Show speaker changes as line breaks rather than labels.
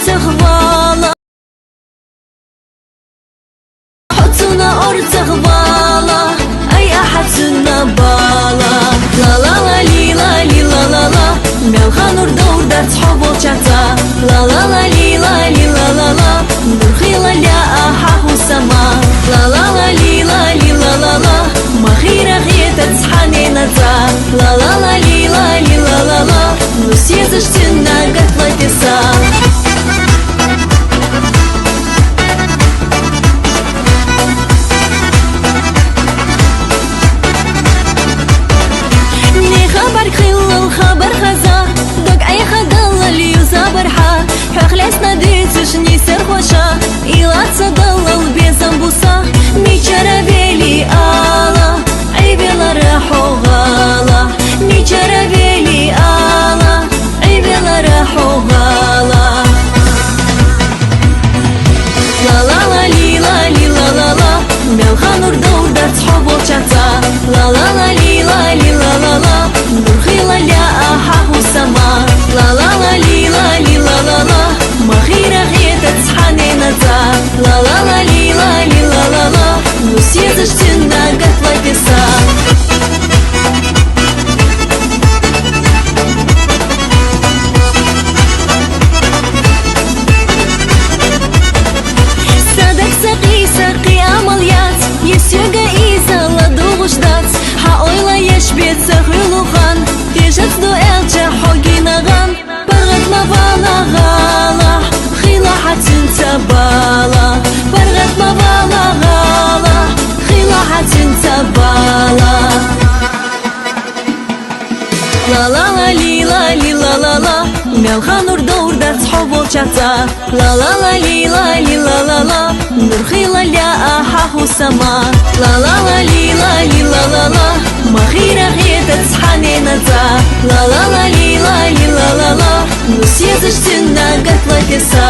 غوالا حطنا أرض غوالا أي أحد سنة بالا لا لا لا لي لا لي لا لا لا مايلха نور довр да تصحب волчата لا لا لا لي لا لي لا لا لا نرخيلا لا أحاه سما لا لا لا لي لا لي لا لا لا مخيرة غيتا تصحاني نتا لا لا لا لي لا لي لا لا لا نسيزش تنا قتلة تسا الخبر خزا دق أي خدل اللي يزابرها حخلسنا ديتش نيسر خوشا إلا تصدل بيزن بوسا ميجرى بيلي آلا عيبلا راحو غالا ميجرى بيلي آلا عيبلا راحو غالا لا لا لا لي لا لي لا لا لا مايلха نور довр да تصحب волчата لا لا لا لي لا لي لا لا لا نرخيلا لا أحاه سما لا لا لا لي لا لي لا لا لا مخيرة غيتا تصحاني نتا لا لا لا لي لا لي لا لا لا نسيزش تنا قتلة تسا صدق سقي عمليات يسيقى إيزا لدوغ جدات حاويلا يشبيت سخيلوخان تيجت دو إلجا حوغي نغان برغت مبالا غالا خيلا حتن تبالا برغت مبالا غالا خيلا حتن تبالا لا لا لا لي لا لي لا لا لا مايلха نور довр да تصحب волчата لا لا لا لي لا لي لا لا لا نرخيلا لا أحاه سما لا لا لا لي لا لي لا لا لا مخيرة غيتا تصحاني نتا لا لا لا لي لا لي لا لا لا نسيزش تنا قتلة تسا